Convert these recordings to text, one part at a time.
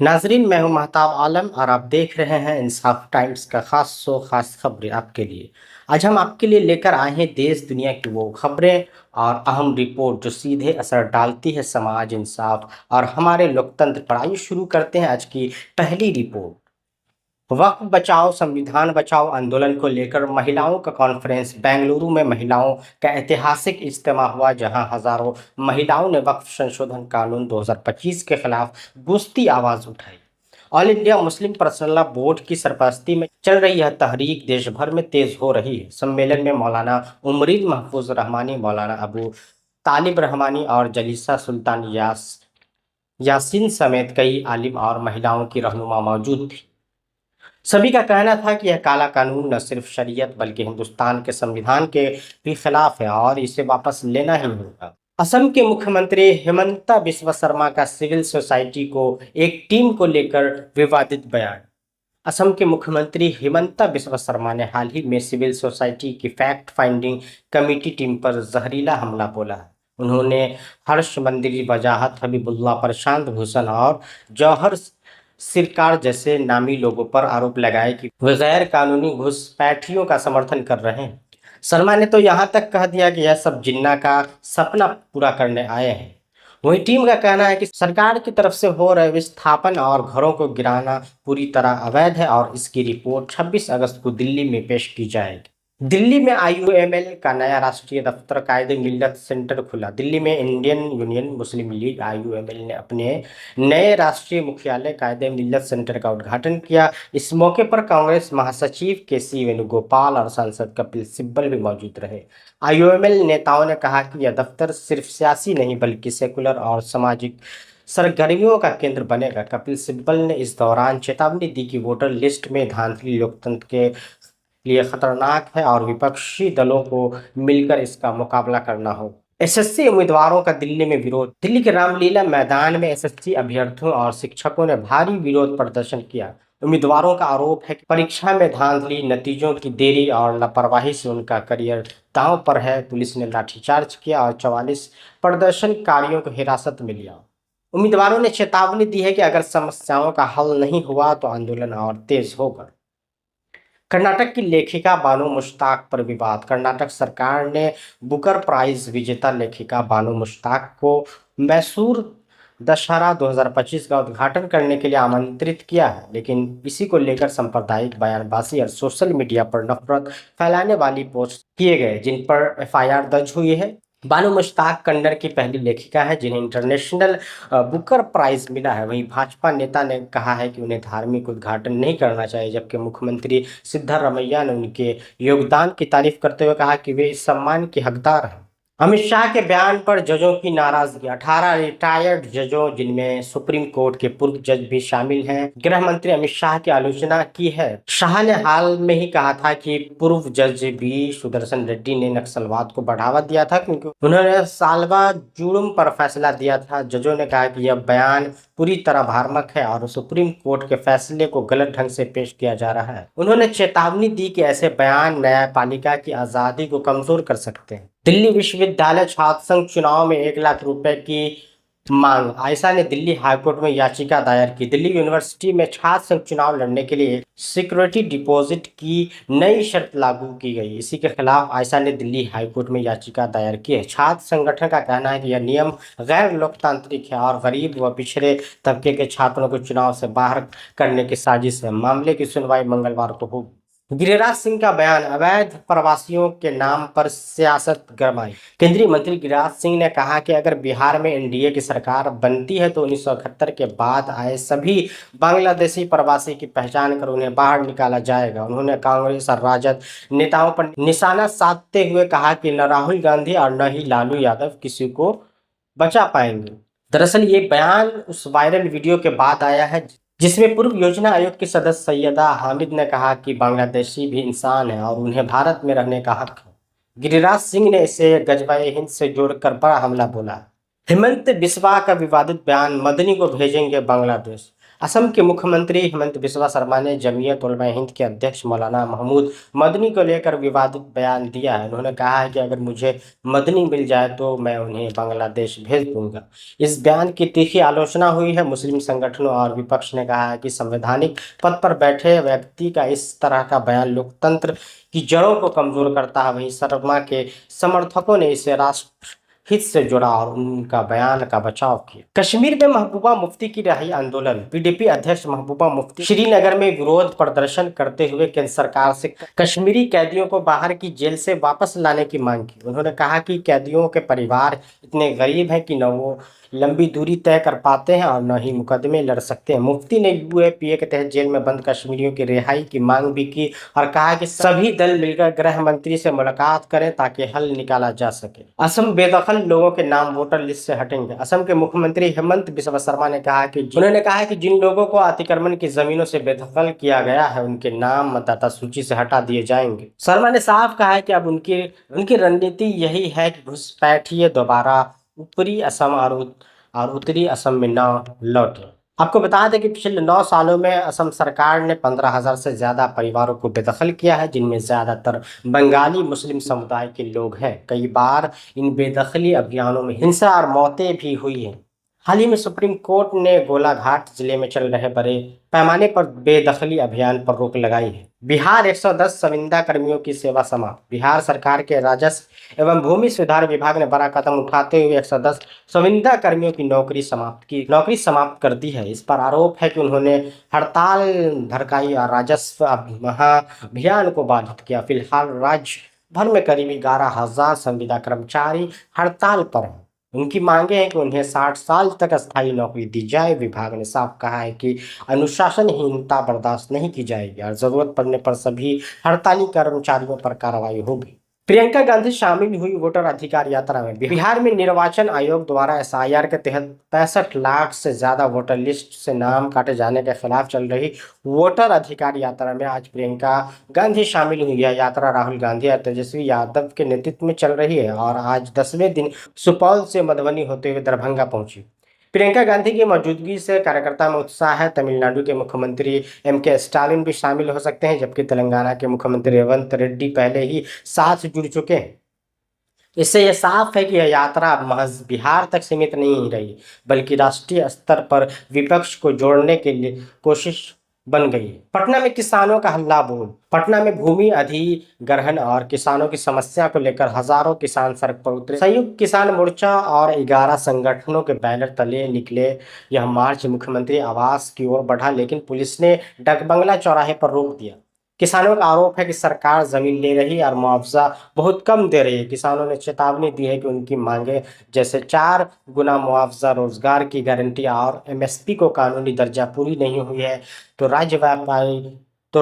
नाजरीन, मैं हूं महताब आलम और आप देख रहे हैं इंसाफ टाइम्स का खास शो, खास खबरें आपके लिए। आज हम आपके लिए लेकर आए हैं देश दुनिया की वो खबरें और अहम रिपोर्ट जो सीधे असर डालती है समाज, इंसाफ और हमारे लोकतंत्र पर। आइए शुरू करते हैं आज की पहली रिपोर्ट। वक्फ बचाओ संविधान बचाओ आंदोलन को लेकर महिलाओं का कॉन्फ्रेंस। बेंगलुरु में महिलाओं का ऐतिहासिक इज्तिमा हुआ, जहां हजारों महिलाओं ने वक्फ संशोधन कानून 2025 के खिलाफ गूंजती आवाज उठाई। All India Muslim personal law board की सरपरस्ती में चल रही यह तहरीक देश भर में तेज हो रही है। सम्मेलन में मौलाना उमरीद महफूज रहमानी, मौलाना अबू तालिब रहमानी और जलीसा सुल्तान यासीन समेत कई आलिम और महिलाओं की रहनुमा मौजूद थी। सभी का कहना था कि यह काला कानून न सिर्फ शरीयत बल्कि हिंदुस्तान के संविधान के भी खिलाफ है और इसे वापस लेना ही होगा। असम के मुख्यमंत्री हिमंता बिस्वा शर्मा का सिविल सोसाइटी को एक टीम को लेकर विवादित बयान। असम के मुख्यमंत्री हिमंता बिस्वा शर्मा ने हाल ही में सिविल सोसाइटी की फैक्ट फाइंडिंग कमेटी टीम पर जहरीला हमला बोला है। उन्होंने हर्ष मंदिरी, वजाहत हबीबुल्ला, प्रशांत भूषण और जौहर सिरकार जैसे नामी लोगों पर आरोप लगाए कि वे गैर कानूनी घुसपैठियों का समर्थन कर रहे हैं। शर्मा ने तो यहाँ तक कह दिया कि यह सब जिन्ना का सपना पूरा करने आए हैं। वहीं टीम का कहना है कि सरकार की तरफ से हो रहे विस्थापन और घरों को गिराना पूरी तरह अवैध है और इसकी रिपोर्ट 26 अगस्त को दिल्ली में पेश की जाएगी। दिल्ली में आईयूएमएल का नया राष्ट्रीय दफ्तर कायदे मिल्लत सेंटर खुला। दिल्ली में इंडियन यूनियन मुस्लिम लीग आईयूएमएल ने अपने नए राष्ट्रीय मुख्यालय कायदे मिल्लत सेंटर का उद्घाटन किया। इस मौके पर कांग्रेस महासचिव के वेणुगोपाल और सांसद कपिल सिब्बल भी मौजूद रहे। आईयूएमएल नेताओं ने कहा कि यह दफ्तर सिर्फ सियासी नहीं बल्कि सेकुलर और सामाजिक सरगर्मियों का केंद्र बनेगा। कपिल सिब्बल ने इस दौरान चेतावनी दी कि वोटर लिस्ट में धांधली लोकतंत्र के लिए खतरनाक है और विपक्षी दलों को मिलकर इसका मुकाबला करना हो। एसएससी उम्मीदवारों का दिल्ली में विरोध। दिल्ली के रामलीला मैदान में एसएससी अभ्यर्थियों और शिक्षकों ने भारी विरोध प्रदर्शन किया। उम्मीदवारों का आरोप है कि परीक्षा में धांधली, नतीजों की देरी और लापरवाही से उनका करियर दांव पर है। पुलिस ने लाठीचार्ज किया और 44 प्रदर्शनकारियों को हिरासत में लिया। उम्मीदवारों ने चेतावनी दी है कि अगर समस्याओं का हल नहीं हुआ तो आंदोलन और तेज होगा। कर्नाटक की लेखिका बानो मुश्ताक पर विवाद। कर्नाटक सरकार ने बुकर प्राइज विजेता लेखिका बानो मुश्ताक को मैसूर दशहरा 2025 का उद्घाटन करने के लिए आमंत्रित किया है, लेकिन इसी को लेकर सांप्रदायिक बयानबाजी और सोशल मीडिया पर नफरत फैलाने वाली पोस्ट किए गए, जिन पर एफआईआर दर्ज हुई है। बानो मुश्ताक कन्नड़ की पहली लेखिका है जिन्हें इंटरनेशनल बुकर प्राइज मिला है। वहीं भाजपा नेता ने कहा है कि उन्हें धार्मिक उद्घाटन नहीं करना चाहिए, जबकि मुख्यमंत्री सिद्धारमैया ने उनके योगदान की तारीफ करते हुए कहा कि वे इस सम्मान के हकदार हैं। अमित शाह के बयान पर जजों की नाराजगी। 18 रिटायर्ड जजों, जिनमें सुप्रीम कोर्ट के पूर्व जज भी शामिल हैं, गृह मंत्री अमित शाह की आलोचना की है। शाह ने हाल में ही कहा था कि पूर्व जज बी सुदर्शन रेड्डी ने नक्सलवाद को बढ़ावा दिया था क्योंकि उन्होंने सालवा जुर्म पर फैसला दिया था। जजों ने कहा कि यह बयान पूरी तरह भ्रामक है और सुप्रीम कोर्ट के फैसले को गलत ढंग से पेश किया जा रहा है। उन्होंने चेतावनी दी कि ऐसे बयान न्यायपालिका की आजादी को कमजोर कर सकते हैं। दिल्ली विश्वविद्यालय छात्र संघ चुनाव में 1 लाख रुपए की मांग। आयशा ने दिल्ली हाईकोर्ट में याचिका दायर की। दिल्ली यूनिवर्सिटी में छात्र संघ चुनाव लड़ने के लिए सिक्योरिटी डिपॉजिट की नई शर्त लागू की गई। इसी के खिलाफ आयशा ने दिल्ली हाईकोर्ट में याचिका दायर की है। छात्र संगठन का कहना है कि यह नियम गैर लोकतांत्रिक है और गरीब व पिछड़े तबके के छात्रों को चुनाव से बाहर करने की साजिश है। मामले की सुनवाई मंगलवार को होगी। गिरिराज सिंह का बयान। अवैध प्रवासियों के नाम पर सियासत गरमाई। केंद्रीय मंत्री गिरिराज सिंह ने कहा कि अगर बिहार में एनडीए की सरकार बनती है तो 1971 के बाद आए सभी बांग्लादेशी प्रवासी की पहचान कर उन्हें बाहर निकाला जाएगा। उन्होंने कांग्रेस और राजद नेताओं पर निशाना साधते हुए कहा कि न राहुल गांधी और न ही लालू यादव किसी को बचा पाएंगे। दरअसल ये बयान उस वायरल वीडियो के बाद आया है जिसमें पूर्व योजना आयोग की सदस्य सैयदा हामिद ने कहा कि बांग्लादेशी भी इंसान है और उन्हें भारत में रहने का हक है। गिरिराज सिंह ने इसे गजबाए हिंद से जोड़कर बड़ा हमला बोला। हेमंत बिस्वा का विवादित बयान। मदनी को भेजेंगे बांग्लादेश। असम के मुख्यमंत्री हेमंत बिस्वा शर्मा ने जमीयत उलमा हिंद के अध्यक्ष मौलाना महमूद मदनी को लेकर विवादित बयान दिया है। उन्होंने कहा है कि अगर मुझे मदनी मिल जाए तो मैं उन्हें बांग्लादेश भेज दूंगा। इस बयान की तीखी आलोचना हुई है। मुस्लिम संगठनों और विपक्ष ने कहा है कि संवैधानिक पद पर बैठे व्यक्ति का इस तरह का बयान लोकतंत्र की जड़ों को कमजोर करता है। वहीं शर्मा के समर्थकों ने इसे राष्ट्र हित से जुड़ा और उनका बयान का बचाव किया। कश्मीर में महबूबा मुफ्ती की रिहाई आंदोलन। पीडीपी अध्यक्ष महबूबा मुफ्ती श्रीनगर में विरोध प्रदर्शन करते हुए केंद्र सरकार से कश्मीरी कैदियों को बाहर की जेल से वापस लाने की मांग की। उन्होंने कहा कि कैदियों के परिवार इतने गरीब हैं कि न वो लंबी दूरी तय कर पाते हैं और न ही मुकदमे लड़ सकते हैं। मुफ्ती ने यूएपीए के तहत जेल में बंद कश्मीरियों की रिहाई की मांग भी की और कहा कि सभी दल मिलकर गृह मंत्री से मुलाकात करें ताकि हल निकाला जा सके। असम बेदखल लोगों के नाम वोटर लिस्ट से हटेंगे। असम के मुख्यमंत्री हेमंत बिस्वा शर्मा ने कहा कि उन्होंने कहा कि जिन लोगों को अतिक्रमण की जमीनों से बेदखल किया गया है उनके नाम मतदाता सूची से हटा दिए जाएंगे। शर्मा ने साफ कहा है कि अब उनकी उनकी रणनीति यही है कि घुसपैठिए दोबारा ऊपरी असम और उत्तरी असम में न लौटे। आपको बता दें कि पिछले 9 सालों में असम सरकार ने 15,000 से ज्यादा परिवारों को बेदखल किया है, जिनमें ज्यादातर बंगाली मुस्लिम समुदाय के लोग हैं। कई बार इन बेदखली अभियानों में हिंसा और मौतें भी हुई हैं। हाल ही में सुप्रीम कोर्ट ने गोलाघाट जिले में चल रहे बड़े पैमाने पर बेदखली अभियान पर रोक लगाई है। बिहार 110 संविदा कर्मियों की सेवा समाप्त। बिहार सरकार के राजस्व एवं भूमि सुधार विभाग ने बड़ा कदम उठाते हुए 110 संविदा कर्मियों की नौकरी समाप्त कर दी है। इस पर आरोप है कि उन्होंने हड़ताल भड़काई और राजस्व महाअभियान को बाधित किया। फिलहाल राज्य भर में करीब 11,000 संविदा कर्मचारी हड़ताल पर हैं। उनकी मांगे हैं कि उन्हें 60 साल तक अस्थायी नौकरी दी जाए। विभाग ने साफ कहा है कि अनुशासनहीनता बर्दाश्त नहीं की जाएगी और जरूरत पड़ने पर सभी हड़ताली कर्मचारियों पर कार्रवाई होगी। प्रियंका गांधी शामिल हुई वोटर अधिकार यात्रा में। बिहार में निर्वाचन आयोग द्वारा एसआईआर के तहत 65 लाख से ज्यादा वोटर लिस्ट से नाम काटे जाने के खिलाफ चल रही वोटर अधिकार यात्रा में आज प्रियंका गांधी शामिल हुई। यह यात्रा राहुल गांधी और तेजस्वी यादव के नेतृत्व में चल रही है और आज 10वें दिन सुपौल से मधुबनी होते हुए दरभंगा पहुंची। प्रियंका गांधी की मौजूदगी से कार्यकर्ता में उत्साह है। तमिलनाडु के मुख्यमंत्री एम.के. स्टालिन भी शामिल हो सकते हैं, जबकि तेलंगाना के मुख्यमंत्री रेवंत रेड्डी पहले ही साथ जुड़ चुके हैं। इससे यह साफ है कि यह यात्रा अब महज बिहार तक सीमित नहीं रही, बल्कि राष्ट्रीय स्तर पर विपक्ष को जोड़ने के लिए कोशिश बन गई है। पटना में किसानों का हल्ला बोल। पटना में भूमि अधिग्रहण और किसानों की समस्या को लेकर हजारों किसान सड़क पर उतरे। संयुक्त किसान मोर्चा और 11 संगठनों के बैनर तले निकले यह मार्च मुख्यमंत्री आवास की ओर बढ़ा, लेकिन पुलिस ने डकबंगला चौराहे पर रोक दिया। किसानों का आरोप है कि सरकार जमीन ले रही है और मुआवजा बहुत कम दे रही है। किसानों ने चेतावनी दी है कि उनकी मांगे जैसे 4 गुना मुआवजा, रोजगार की गारंटी और एमएसपी को कानूनी दर्जा पूरी नहीं हुई है तो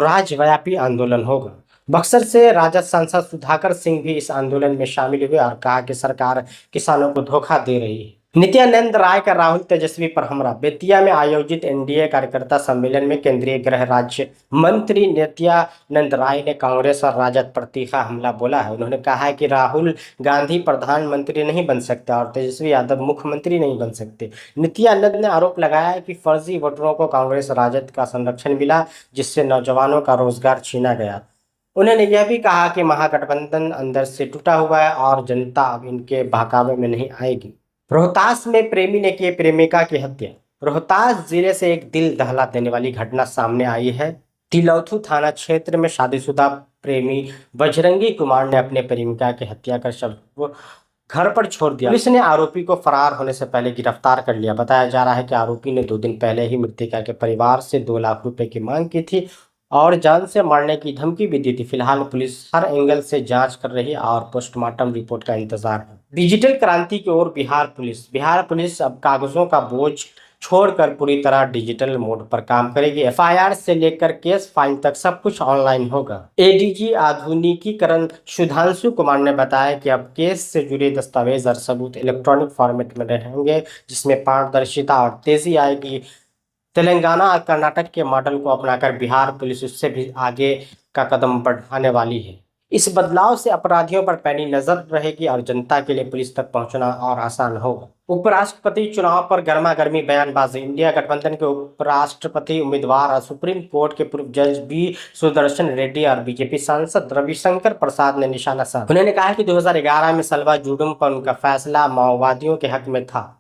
राज्यव्यापी आंदोलन होगा। बक्सर से राजद सांसद सुधाकर सिंह भी इस आंदोलन में शामिल हुए और कहा कि सरकार किसानों को धोखा दे रही है। नित्यानंद राय का राहुल तेजस्वी पर हमला। बेतिया में आयोजित एनडीए कार्यकर्ता सम्मेलन में केंद्रीय गृह राज्य मंत्री नित्यानंद राय ने कांग्रेस और राजद पर तीखा हमला बोला है। उन्होंने कहा है कि राहुल गांधी प्रधानमंत्री नहीं बन सकते और तेजस्वी यादव मुख्यमंत्री नहीं बन सकते। नित्यानंद ने आरोप लगाया है कि फर्जी वोटरों को कांग्रेस राजद का संरक्षण मिला, जिससे नौजवानों का रोजगार छीना गया। उन्होंने यह भी कहा कि महागठबंधन अंदर से टूटा हुआ है और जनता अब इनके बहकावे में नहीं आएगी। रोहतास में प्रेमी ने की प्रेमिका की हत्या। रोहतास जिले से एक दिल दहला देने वाली घटना सामने आई है। तिलौथू थाना क्षेत्र में शादीशुदा प्रेमी बजरंगी कुमार ने अपने प्रेमिका की हत्या कर शव को घर पर छोड़ दिया। पुलिस ने आरोपी को फरार होने से पहले गिरफ्तार कर लिया। बताया जा रहा है कि आरोपी ने 2 दिन पहले ही मृतका के परिवार से 2 लाख रुपए की मांग की थी और जान से मारने की धमकी भी दी थी। फिलहाल पुलिस हर एंगल से जांच कर रही है और पोस्टमार्टम रिपोर्ट का इंतजार है। डिजिटल क्रांति की ओर बिहार पुलिस अब कागजों का बोझ छोड़कर पूरी तरह डिजिटल मोड पर काम करेगी। एफआईआर से लेकर केस फाइल तक सब कुछ ऑनलाइन होगा। एडीजी आधुनिकीकरण सुधांशु कुमार ने बताया कि अब केस से जुड़े दस्तावेज और सबूत इलेक्ट्रॉनिक फॉर्मेट में रहेंगे, जिसमें पारदर्शिता और तेजी आएगी। तेलंगाना और कर्नाटक के मॉडल को अपनाकर बिहार पुलिस उससे भी आगे का कदम बढ़ाने वाली है। इस बदलाव से अपराधियों पर पैनी नजर रहेगी और जनता के लिए पुलिस तक पहुंचना और आसान होगा। उपराष्ट्रपति चुनाव पर गर्मागर्मी बयानबाजी। इंडिया गठबंधन के उपराष्ट्रपति उम्मीदवार और सुप्रीम कोर्ट के पूर्व जज बी सुदर्शन रेड्डी और बीजेपी सांसद रविशंकर प्रसाद ने निशाना साधा। उन्होंने कहा कि 2011 में सलवा जुडुम पर उनका फैसला माओवादियों के हक में था।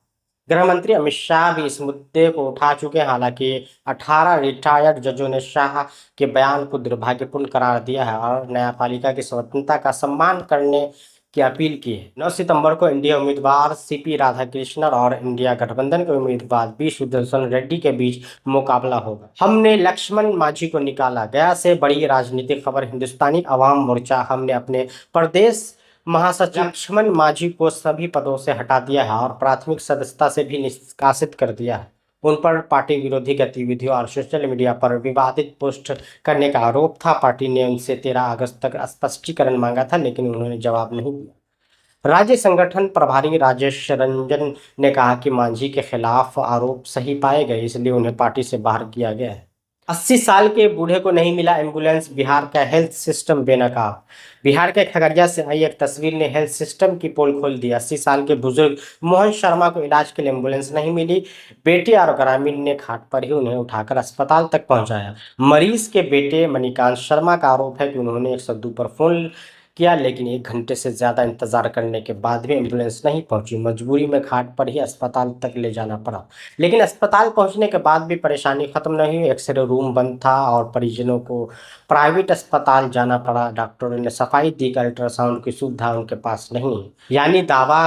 गृह मंत्री अमित शाह भी इस मुद्दे को उठा चुके हैं। हालांकि 18 रिटायर्ड जजों ने शाह के बयान को दुर्भाग्यपूर्ण करार दिया है और न्यायपालिका की स्वतंत्रता का सम्मान करने की अपील की है। 9 सितंबर को इंडिया उम्मीदवार सीपी राधाकृष्णन और इंडिया गठबंधन के उम्मीदवार बी सुदर्शन रेड्डी के बीच मुकाबला होगा। हमने लक्ष्मण माझी को निकाला। गया से बड़ी राजनीतिक खबर। हिंदुस्तानी अवाम मोर्चा हमने अपने प्रदेश महासचिव लक्ष्मण माझी को सभी पदों से हटा दिया है और प्राथमिक सदस्यता से भी निष्कासित कर दिया है। उन पर पार्टी विरोधी गतिविधियों और सोशल मीडिया पर विवादित पोस्ट करने का आरोप था। पार्टी ने उनसे 13 अगस्त तक स्पष्टीकरण मांगा था, लेकिन उन्होंने जवाब नहीं दिया। राज्य संगठन प्रभारी राजेश रंजन ने कहा कि मांझी के खिलाफ आरोप सही पाए गए, इसलिए उन्हें पार्टी से बाहर किया गया है। 80 साल के बूढ़े को नहीं मिला एम्बुलेंस। बिहार का हेल्थ सिस्टम बेनकाब। बिहार के खगड़िया से आई एक तस्वीर ने हेल्थ सिस्टम की पोल खोल दी। 80 साल के बुजुर्ग मोहन शर्मा को इलाज के लिए एम्बुलेंस नहीं मिली। बेटे और ग्रामीण ने घाट पर ही उन्हें उठाकर अस्पताल तक पहुंचाया। मरीज के बेटे मणिकांत शर्मा का आरोप है कि उन्होंने 102 पर फोन किया, लेकिन 1 घंटे से ज्यादा इंतजार करने के बाद भी एम्बुलेंस नहीं पहुंची। मजबूरी में घाट पर ही अस्पताल तक ले जाना पड़ा, लेकिन अस्पताल पहुंचने के बाद भी परेशानी खत्म नहीं हुई। एक्सरे रूम बंद था और परिजनों को प्राइवेट अस्पताल जाना पड़ा। डॉक्टरों ने सफाई दी कि अल्ट्रासाउंड की सुविधा उनके पास नहीं है। यानी दावा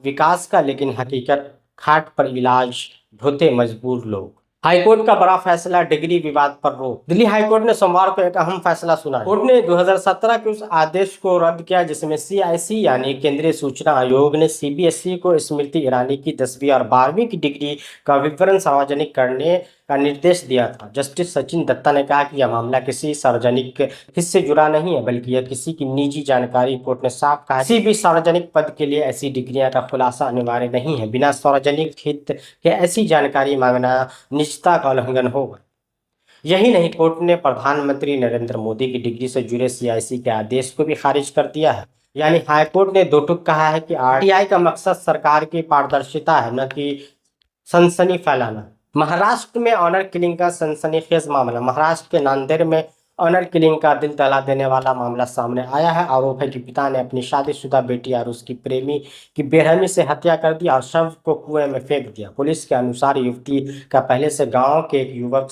विकास का, लेकिन हकीकत घाट पर इलाज ढोते मजबूर लोग। हाईकोर्ट का बड़ा फैसला। डिग्री विवाद पर रोक। दिल्ली हाईकोर्ट ने सोमवार को एक अहम फैसला सुना। कोर्ट ने 2017 के उस आदेश को रद्द किया जिसमें सीआईसी यानी केंद्रीय सूचना आयोग ने सीबीएसई को स्मृति ईरानी की 10वीं और 12वीं की डिग्री का विवरण सार्वजनिक करने का निर्देश दिया था। जस्टिस सचिन दत्ता ने कहा कि यह मामला किसी सार्वजनिक हित से जुड़ा नहीं है, बल्कि यह किसी की निजी जानकारी। कोर्ट ने साफ कहा किसी भी सार्वजनिक पद के लिए ऐसी डिग्रियां का खुलासा अनिवार्य नहीं है। बिना सार्वजनिक हित के ऐसी जानकारी मांगना निजता का उल्लंघन होगा। यही नहीं, कोर्ट ने प्रधानमंत्री नरेंद्र मोदी की डिग्री से जुड़े सीआईसी के आदेश को भी खारिज कर दिया है। यानी हाईकोर्ट ने दो टूक कहा है कि आरटीआई का मकसद सरकार की पारदर्शिता है, न कि सनसनी फैलाना। महाराष्ट्र में ऑनर किलिंग का सनसनीखेज मामला। महाराष्ट्र के नांदेड़ में ऑनर किलिंग का दिल दहला देने वाला मामला सामने आया है। आरोप है कि पिता ने अपनी शादीशुदा बेटी और उसकी प्रेमी की बेरहमी से हत्या कर दी और शव को कुएं में फेंक दिया। पुलिस के अनुसार युवती का पहले से गांव के एक युवक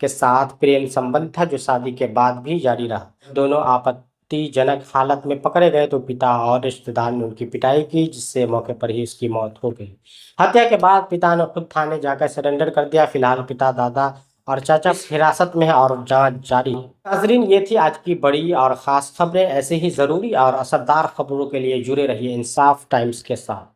के साथ प्रेम संबंध था, जो शादी के बाद भी जारी रहा। दोनों आपत्तिजनक हालत में पकड़े गए तो पिता और रिश्तेदार ने उनकी पिटाई की, जिससे मौके पर ही उसकी मौत हो गई। हत्या के बाद पिता ने खुद थाने जाकर सरेंडर कर दिया। फिलहाल पिता, दादा और चाचा हिरासत में है और जांच जारी है। नाजरीन, ये थी आज की बड़ी और खास खबरें। ऐसे ही जरूरी और असरदार खबरों के लिए जुड़े रहिए इंसाफ टाइम्स के साथ।